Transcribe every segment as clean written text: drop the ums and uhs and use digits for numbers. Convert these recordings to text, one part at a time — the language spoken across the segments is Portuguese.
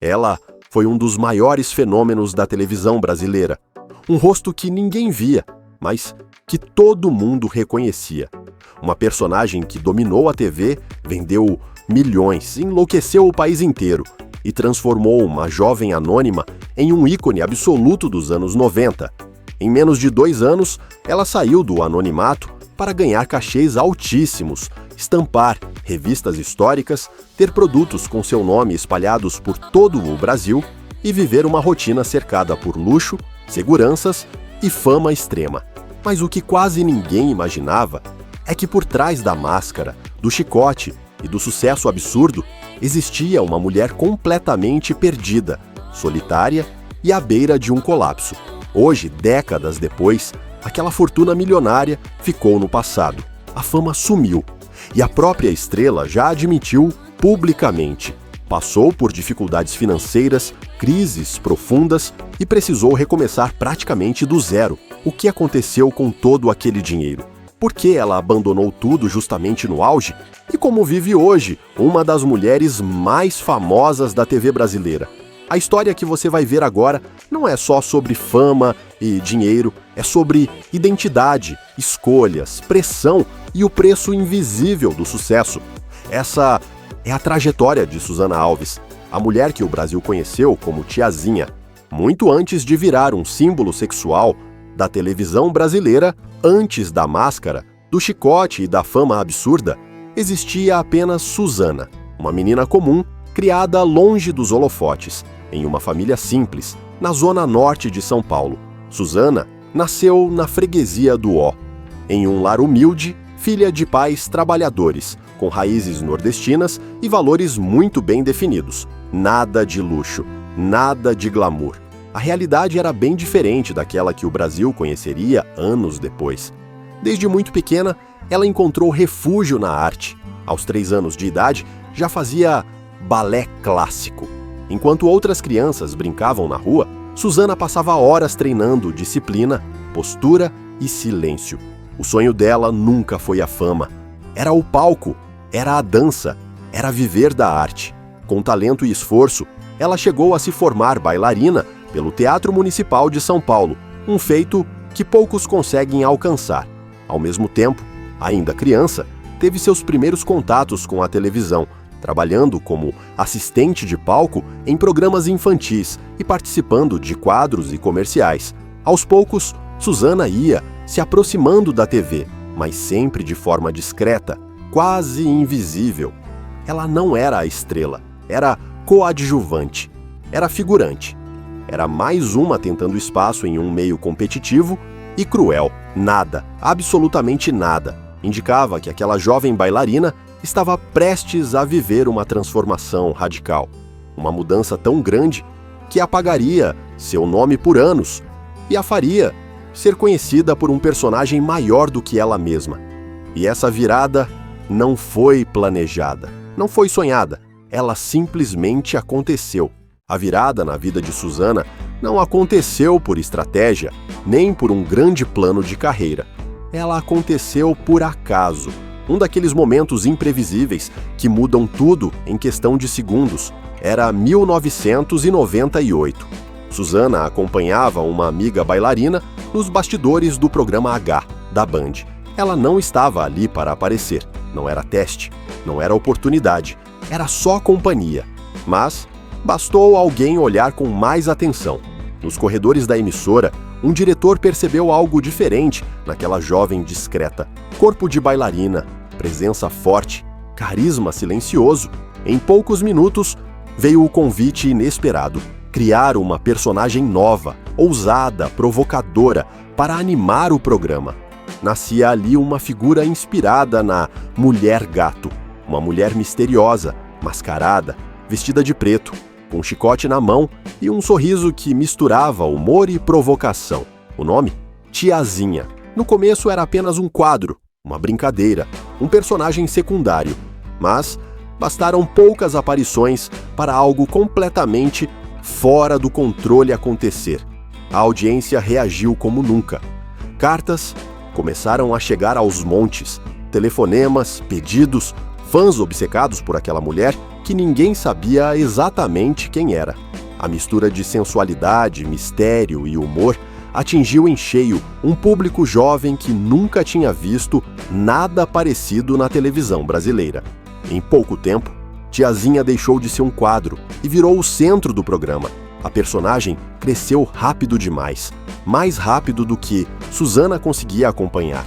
Ela foi um dos maiores fenômenos da televisão brasileira. Um rosto que ninguém via, mas que todo mundo reconhecia. Uma personagem que dominou a TV, vendeu milhões, enlouqueceu o país inteiro e transformou uma jovem anônima em um ícone absoluto dos anos 90. Em menos de 2 anos, ela saiu do anonimato para ganhar cachês altíssimos, estampar revistas históricas, ter produtos com seu nome espalhados por todo o Brasil e viver uma rotina cercada por luxo, seguranças e fama extrema. Mas o que quase ninguém imaginava é que por trás da máscara, do chicote e do sucesso absurdo, existia uma mulher completamente perdida, solitária e à beira de um colapso. Hoje, décadas depois, aquela fortuna milionária ficou no passado. A fama sumiu. E a própria estrela já admitiu publicamente. Passou por dificuldades financeiras, crises profundas e precisou recomeçar praticamente do zero. O que aconteceu com todo aquele dinheiro? Por que ela abandonou tudo justamente no auge? E como vive hoje uma das mulheres mais famosas da TV brasileira? A história que você vai ver agora não é só sobre fama e dinheiro, é sobre identidade, escolhas, pressão e o preço invisível do sucesso. Essa é a trajetória de Suzana Alves, a mulher que o Brasil conheceu como Tiazinha, muito antes de virar um símbolo sexual da televisão brasileira. Antes da máscara, do chicote e da fama absurda, existia apenas Suzana, uma menina comum, criada longe dos holofotes, em uma família simples, na zona norte de São Paulo. Suzana nasceu na freguesia do Ó, em um lar humilde, filha de pais trabalhadores, com raízes nordestinas e valores muito bem definidos. Nada de luxo, nada de glamour. A realidade era bem diferente daquela que o Brasil conheceria anos depois. Desde muito pequena, ela encontrou refúgio na arte. Aos 3 anos de idade, já fazia balé clássico. Enquanto outras crianças brincavam na rua, Suzana passava horas treinando disciplina, postura e silêncio. O sonho dela nunca foi a fama. Era o palco, era a dança, era viver da arte. Com talento e esforço, ela chegou a se formar bailarina pelo Teatro Municipal de São Paulo, um feito que poucos conseguem alcançar. Ao mesmo tempo, ainda criança, teve seus primeiros contatos com a televisão, trabalhando como assistente de palco em programas infantis e participando de quadros e comerciais. Aos poucos, Suzana ia se aproximando da TV, mas sempre de forma discreta, quase invisível. Ela não era a estrela, era coadjuvante, era figurante. Era mais uma tentando espaço em um meio competitivo e cruel. Nada, absolutamente nada, indicava que aquela jovem bailarina estava prestes a viver uma transformação radical. Uma mudança tão grande que apagaria seu nome por anos e a faria ser conhecida por um personagem maior do que ela mesma. E essa virada não foi planejada, não foi sonhada, ela simplesmente aconteceu. A virada na vida de Suzana não aconteceu por estratégia, nem por um grande plano de carreira. Ela aconteceu por acaso. Um daqueles momentos imprevisíveis que mudam tudo em questão de segundos. Era 1998. Suzana acompanhava uma amiga bailarina nos bastidores do programa H, da Band. Ela não estava ali para aparecer. Não era teste, não era oportunidade, era só companhia. Mas bastou alguém olhar com mais atenção. Nos corredores da emissora, um diretor percebeu algo diferente naquela jovem discreta. Corpo de bailarina, presença forte, carisma silencioso. Em poucos minutos, veio o convite inesperado. Criar uma personagem nova, ousada, provocadora, para animar o programa. Nascia ali uma figura inspirada na Mulher Gato. Uma mulher misteriosa, mascarada, vestida de preto, com um chicote na mão e um sorriso que misturava humor e provocação. O nome? Tiazinha. No começo era apenas um quadro, uma brincadeira, um personagem secundário. Mas bastaram poucas aparições para algo completamente fora do controle acontecer. A audiência reagiu como nunca. Cartas começaram a chegar aos montes, telefonemas, pedidos, fãs obcecados por aquela mulher que ninguém sabia exatamente quem era. A mistura de sensualidade, mistério e humor atingiu em cheio um público jovem que nunca tinha visto nada parecido na televisão brasileira. Em pouco tempo, Tiazinha deixou de ser um quadro e virou o centro do programa. A personagem cresceu rápido demais, mais rápido do que Susana conseguia acompanhar.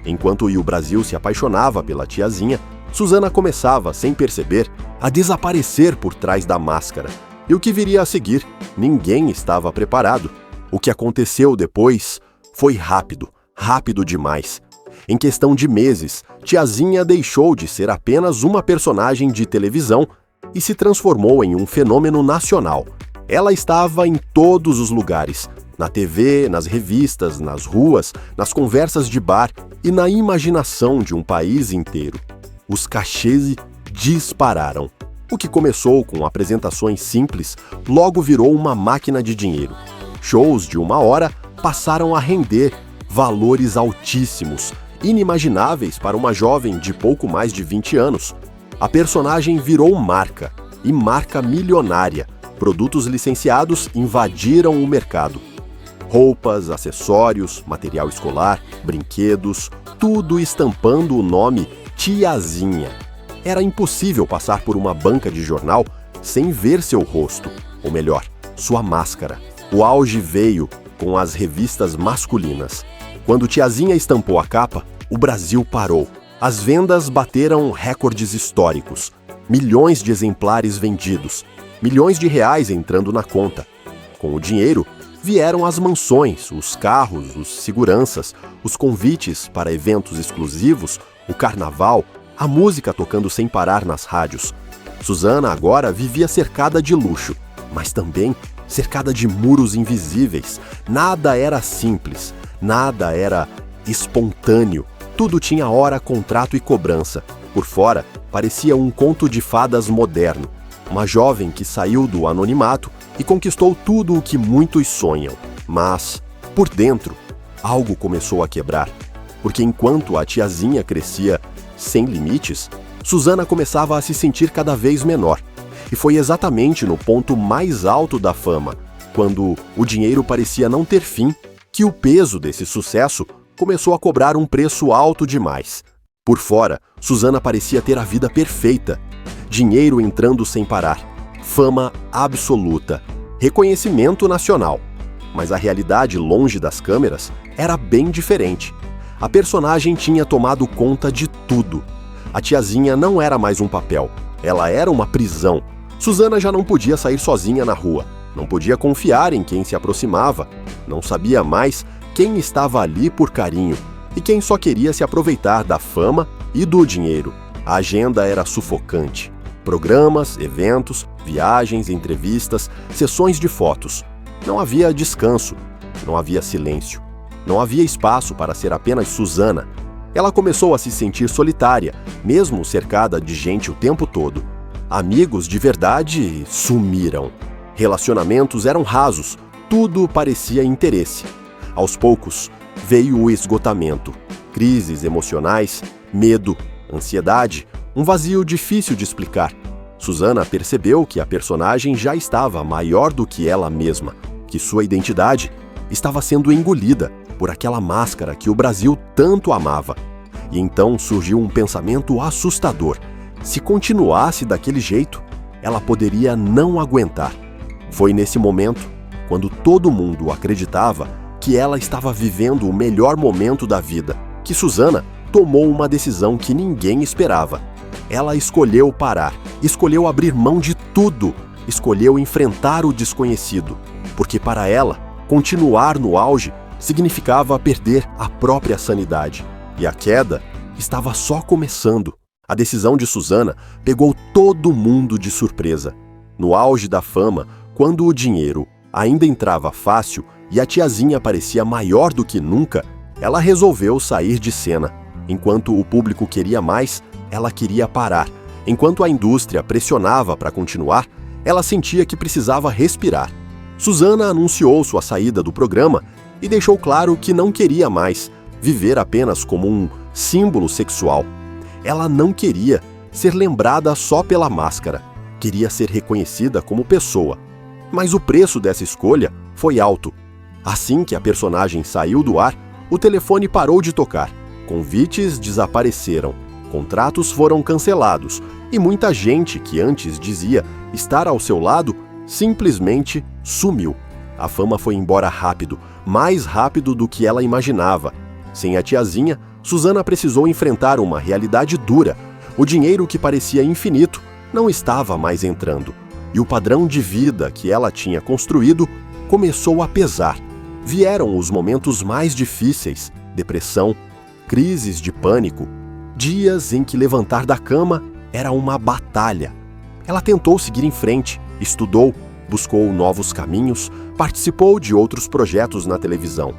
Enquanto o Brasil se apaixonava pela Tiazinha, Susana começava, sem perceber, a desaparecer por trás da máscara. E o que viria a seguir, ninguém estava preparado. O que aconteceu depois foi rápido, rápido demais. Em questão de meses, Tiazinha deixou de ser apenas uma personagem de televisão e se transformou em um fenômeno nacional. Ela estava em todos os lugares, na TV, nas revistas, nas ruas, nas conversas de bar e na imaginação de um país inteiro. Os cachês dispararam. O que começou com apresentações simples, logo virou uma máquina de dinheiro. Shows de 1 hora passaram a render valores altíssimos, inimagináveis para uma jovem de pouco mais de 20 anos. A personagem virou marca, e marca milionária. Produtos licenciados invadiram o mercado. Roupas, acessórios, material escolar, brinquedos, tudo estampando o nome Tiazinha. Era impossível passar por uma banca de jornal sem ver seu rosto, ou melhor, sua máscara. O auge veio com as revistas masculinas. Quando Tiazinha estampou a capa, o Brasil parou. As vendas bateram recordes históricos. Milhões de exemplares vendidos. Milhões de reais entrando na conta. Com o dinheiro, vieram as mansões, os carros, os seguranças, os convites para eventos exclusivos, o carnaval, a música tocando sem parar nas rádios. Susana agora vivia cercada de luxo, mas também cercada de muros invisíveis. Nada era simples, nada era espontâneo. Tudo tinha hora, contrato e cobrança. Por fora, parecia um conto de fadas moderno. Uma jovem que saiu do anonimato e conquistou tudo o que muitos sonham. Mas, por dentro, algo começou a quebrar. Porque enquanto a Tiazinha crescia sem limites, Susana começava a se sentir cada vez menor. E foi exatamente no ponto mais alto da fama, quando o dinheiro parecia não ter fim, que o peso desse sucesso começou a cobrar um preço alto demais. Por fora, Susana parecia ter a vida perfeita. Dinheiro entrando sem parar, fama absoluta, reconhecimento nacional. Mas a realidade longe das câmeras era bem diferente. A personagem tinha tomado conta de tudo. A Tiazinha não era mais um papel, ela era uma prisão. Susana já não podia sair sozinha na rua, não podia confiar em quem se aproximava, não sabia mais quem estava ali por carinho e quem só queria se aproveitar da fama e do dinheiro. A agenda era sufocante. Programas, eventos, viagens, entrevistas, sessões de fotos. Não havia descanso, não havia silêncio. Não havia espaço para ser apenas Susana. Ela começou a se sentir solitária, mesmo cercada de gente o tempo todo. Amigos de verdade sumiram. Relacionamentos eram rasos, tudo parecia interesse. Aos poucos, veio o esgotamento. Crises emocionais, medo, ansiedade, um vazio difícil de explicar. Susana percebeu que a personagem já estava maior do que ela mesma, que sua identidade estava sendo engolida por aquela máscara que o Brasil tanto amava. E então surgiu um pensamento assustador. Se continuasse daquele jeito, ela poderia não aguentar. Foi nesse momento, quando todo mundo acreditava que ela estava vivendo o melhor momento da vida, que Susana tomou uma decisão que ninguém esperava. Ela escolheu parar, escolheu abrir mão de tudo, escolheu enfrentar o desconhecido, porque para ela, continuar no auge significava perder a própria sanidade. E a queda estava só começando. A decisão de Susana pegou todo mundo de surpresa. No auge da fama, quando o dinheiro ainda entrava fácil e a Tiazinha parecia maior do que nunca, ela resolveu sair de cena. Enquanto o público queria mais, ela queria parar. Enquanto a indústria pressionava para continuar, ela sentia que precisava respirar. Susana anunciou sua saída do programa e deixou claro que não queria mais viver apenas como um símbolo sexual. Ela não queria ser lembrada só pela máscara. Queria ser reconhecida como pessoa. Mas o preço dessa escolha foi alto. Assim que a personagem saiu do ar, o telefone parou de tocar. Convites desapareceram. Contratos foram cancelados. E muita gente que antes dizia estar ao seu lado simplesmente sumiu. A fama foi embora rápido, mais rápido do que ela imaginava. Sem a tiazinha, Suzana precisou enfrentar uma realidade dura. O dinheiro que parecia infinito não estava mais entrando. E o padrão de vida que ela tinha construído começou a pesar. Vieram os momentos mais difíceis, depressão, crises de pânico, dias em que levantar da cama era uma batalha. Ela tentou seguir em frente, estudou, buscou novos caminhos, participou de outros projetos na televisão.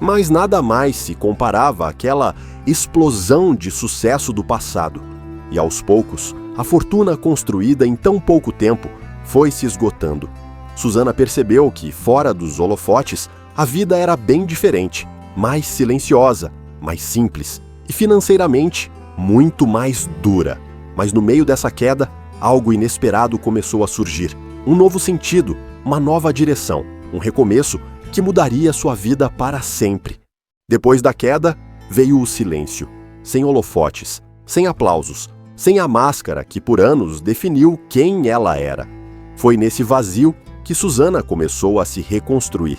Mas nada mais se comparava àquela explosão de sucesso do passado. E aos poucos, a fortuna construída em tão pouco tempo foi se esgotando. Suzana percebeu que, fora dos holofotes, a vida era bem diferente, mais silenciosa, mais simples e financeiramente muito mais dura. Mas no meio dessa queda, algo inesperado começou a surgir. Um novo sentido, uma nova direção, um recomeço que mudaria sua vida para sempre. Depois da queda, veio o silêncio, sem holofotes, sem aplausos, sem a máscara que por anos definiu quem ela era. Foi nesse vazio que Suzana começou a se reconstruir.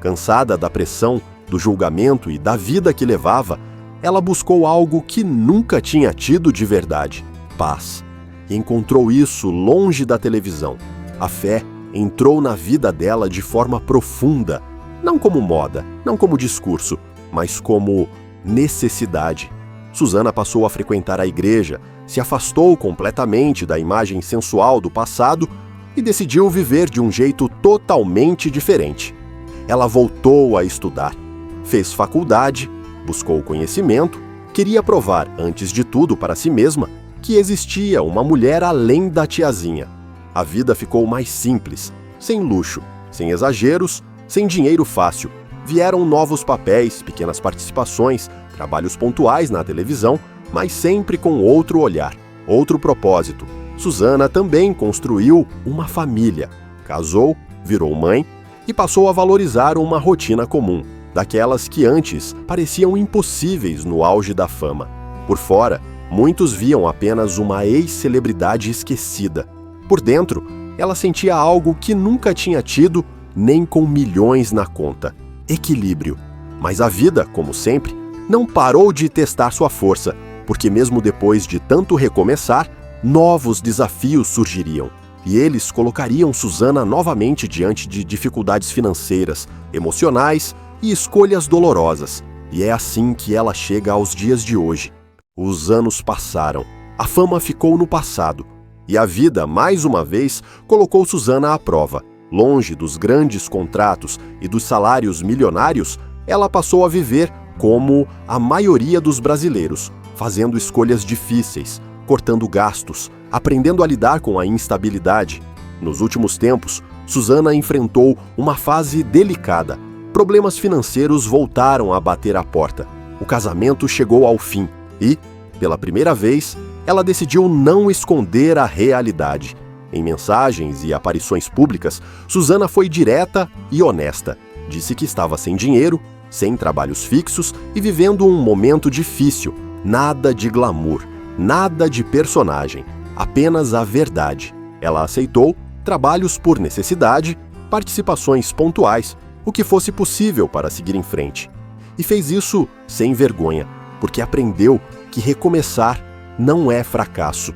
Cansada da pressão, do julgamento e da vida que levava, ela buscou algo que nunca tinha tido de verdade: paz. E encontrou isso longe da televisão. A fé entrou na vida dela de forma profunda, não como moda, não como discurso, mas como necessidade. Suzana passou a frequentar a igreja, se afastou completamente da imagem sensual do passado e decidiu viver de um jeito totalmente diferente. Ela voltou a estudar, fez faculdade, buscou conhecimento, queria provar, antes de tudo, para si mesma que existia uma mulher além da tiazinha. A vida ficou mais simples, sem luxo, sem exageros, sem dinheiro fácil. Vieram novos papéis, pequenas participações, trabalhos pontuais na televisão, mas sempre com outro olhar, outro propósito. Suzana também construiu uma família, casou, virou mãe e passou a valorizar uma rotina comum, daquelas que antes pareciam impossíveis no auge da fama. Por fora, muitos viam apenas uma ex-celebridade esquecida. Por dentro, ela sentia algo que nunca tinha tido, nem com milhões na conta: equilíbrio. Mas a vida, como sempre, não parou de testar sua força, porque mesmo depois de tanto recomeçar, novos desafios surgiriam. E eles colocariam Suzana novamente diante de dificuldades financeiras, emocionais e escolhas dolorosas. E é assim que ela chega aos dias de hoje. Os anos passaram, a fama ficou no passado, e a vida, mais uma vez, colocou Suzana à prova. Longe dos grandes contratos e dos salários milionários, ela passou a viver como a maioria dos brasileiros, fazendo escolhas difíceis, cortando gastos, aprendendo a lidar com a instabilidade. Nos últimos tempos, Suzana enfrentou uma fase delicada. Problemas financeiros voltaram a bater à porta. O casamento chegou ao fim e, pela primeira vez, ela decidiu não esconder a realidade. Em mensagens e aparições públicas, Suzana foi direta e honesta. Disse que estava sem dinheiro, sem trabalhos fixos e vivendo um momento difícil. Nada de glamour, nada de personagem, apenas a verdade. Ela aceitou trabalhos por necessidade, participações pontuais, o que fosse possível para seguir em frente. E fez isso sem vergonha, porque aprendeu que recomeçar não é fracasso.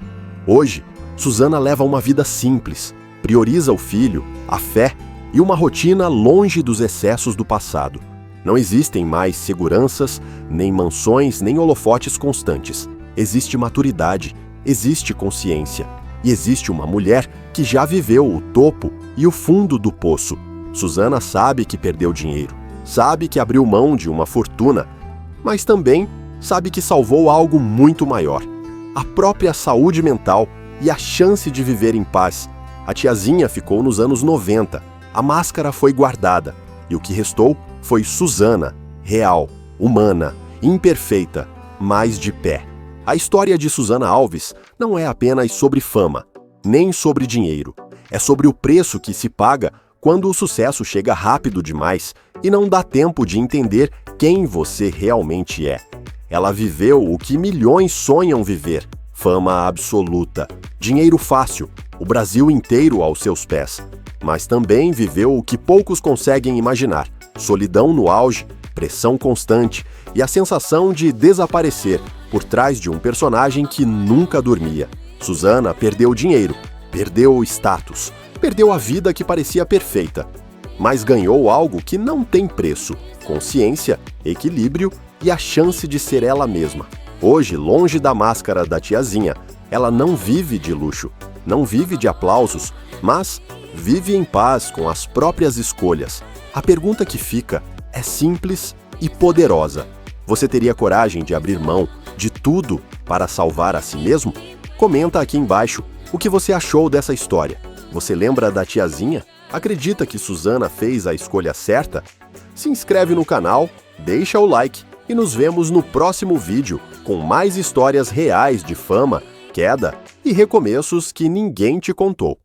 Hoje, Suzana leva uma vida simples, prioriza o filho, a fé e uma rotina longe dos excessos do passado. Não existem mais seguranças, nem mansões, nem holofotes constantes. Existe maturidade, existe consciência e existe uma mulher que já viveu o topo e o fundo do poço. Suzana sabe que perdeu dinheiro, sabe que abriu mão de uma fortuna, mas também sabe que salvou algo muito maior: a própria saúde mental e a chance de viver em paz. A tiazinha ficou nos anos 90, a máscara foi guardada e o que restou foi Suzana, real, humana, imperfeita, mas de pé. A história de Suzana Alves não é apenas sobre fama, nem sobre dinheiro. É sobre o preço que se paga quando o sucesso chega rápido demais e não dá tempo de entender quem você realmente é. Ela viveu o que milhões sonham viver: fama absoluta, dinheiro fácil, o Brasil inteiro aos seus pés. Mas também viveu o que poucos conseguem imaginar: solidão no auge, pressão constante e a sensação de desaparecer por trás de um personagem que nunca dormia. Suzana perdeu dinheiro, perdeu o status, perdeu a vida que parecia perfeita, mas ganhou algo que não tem preço: consciência, equilíbrio e a chance de ser ela mesma. Hoje, longe da máscara da tiazinha, ela não vive de luxo, não vive de aplausos, mas vive em paz com as próprias escolhas. A pergunta que fica é simples e poderosa: você teria coragem de abrir mão de tudo para salvar a si mesmo? Comenta aqui embaixo o que você achou dessa história. Você lembra da tiazinha? Acredita que Suzana fez a escolha certa? Se inscreve no canal, deixa o like e nos vemos no próximo vídeo com mais histórias reais de fama, queda e recomeços que ninguém te contou.